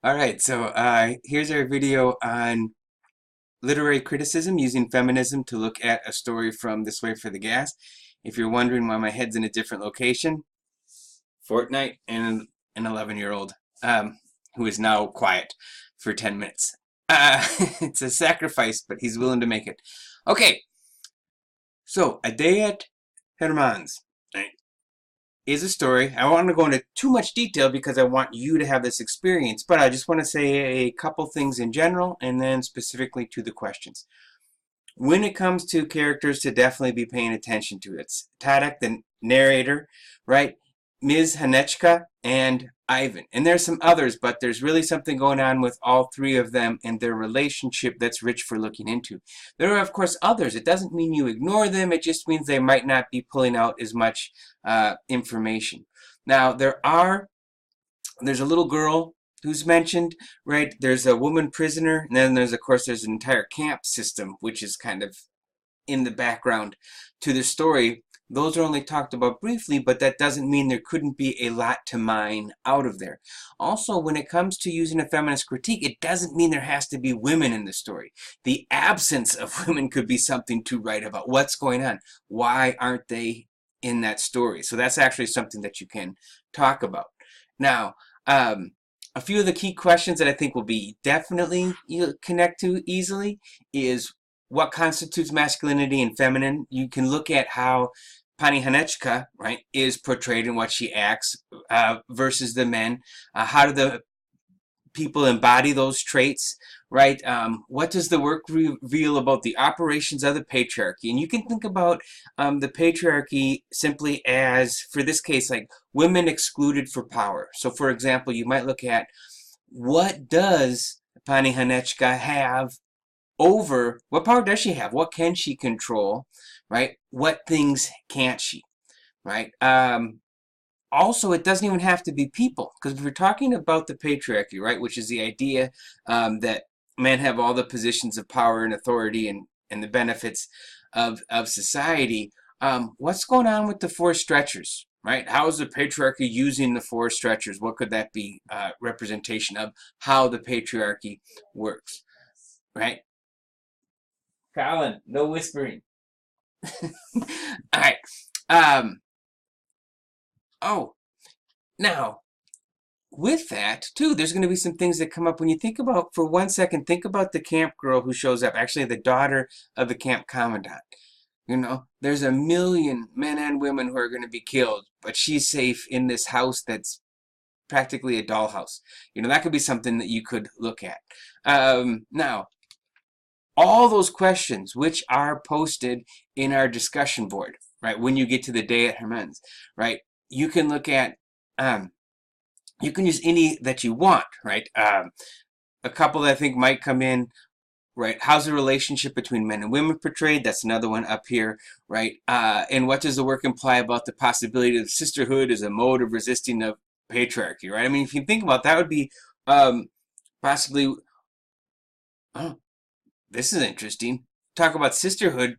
All right, so here's our video on literary criticism using feminism to look at a story from This Way for the Gas. If you're wondering why my head's in a different location, Fortnite and an 11-year-old who is now quiet for 10 minutes. It's a sacrifice, but he's willing to make it. Okay, so A Day at Hermanz is a story. I don't want to go into too much detail because I want you to have this experience, but I just want to say a couple things in general and then specifically to the questions. When it comes to characters to definitely be paying attention to, it's Tadek, the narrator, right? Ms. Hanechka and Ivan. And there's some others, but there's really something going on with all three of them and their relationship that's rich for looking into. There are, of course, others. It doesn't mean you ignore them. It just means they might not be pulling out as much information. Now, there's a little girl who's mentioned, right? There's a woman prisoner, and then there's, of course, there's an entire camp system, which is kind of in the background to the story. Those are only talked about briefly, but that doesn't mean there couldn't be a lot to mine out of there. Also, when it comes to using a feminist critique, it doesn't mean there has to be women in the story. The absence of women could be something to write about. What's going on? Why aren't they in that story? So that's actually something that you can talk about. Now, a few of the key questions that I think will be definitely you'll connect to easily is what constitutes masculinity and feminine. You can look at how Pani Hanechka, right, is portrayed in what she acts versus the men. How do the people embody those traits, right? What does the work reveal about the operations of the patriarchy? And you can think about the patriarchy simply as, for this case, like women excluded for power. So, for example, you might look at what does Pani Hanechka have over, what power does she have? What can she control, right? What things can't she, right? Also, it doesn't even have to be people, because if we're talking about the patriarchy, right, which is the idea that men have all the positions of power and authority and the benefits of society, what's going on with the four stretchers, right? How is the patriarchy using the four stretchers? What could that be representation of how the patriarchy works, right? Colin, no whispering. All right. Oh, now, with that, too, there's going to be some things that come up when you think about, for 1 second, think about the camp girl who shows up, actually the daughter of the camp commandant. You know, there's a million men and women who are going to be killed, but she's safe in this house that's practically a dollhouse. You know, that could be something that you could look at. Now, all those questions, which are posted in our discussion board, right, when you get to the day at Hermanz, right, you can look at, you can use any that you want, right? A couple that I think might come in, right? How's the relationship between men and women portrayed? That's another one up here, right? And what does the work imply about the possibility of sisterhood as a mode of resisting the patriarchy, right? I mean, if you think about that, would be possibly, oh, this is interesting. Talk about sisterhood,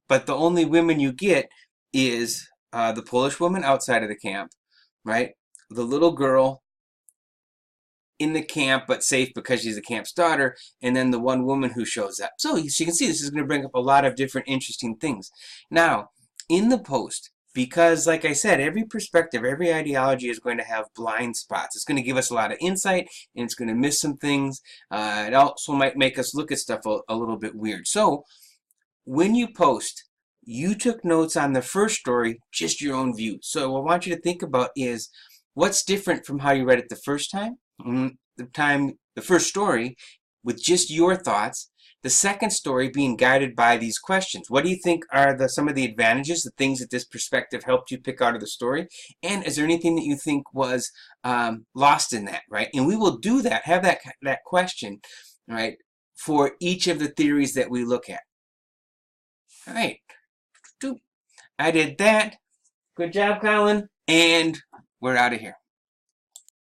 but the only women you get is the Polish woman outside of the camp, right? The little girl in the camp, but safe because she's the camp's daughter, and then the one woman who shows up. So you can see this is going to bring up a lot of different interesting things. Now, in the post, because like I said, every perspective, every ideology is going to have blind spots. It's going to give us a lot of insight, and it's going to miss some things. It also might make us look at stuff a little bit weird. So when you post, you took notes on the first story, just your own view. So what I want you to think about is what's different from how you read it the first time, the first story, with just your thoughts. The second story being guided by these questions. What do you think are some of the advantages, the things that this perspective helped you pick out of the story? And is there anything that you think was lost in that, right? And we will do that, have that question, right, for each of the theories that we look at. All right. I did that. Good job, Colin. And we're out of here.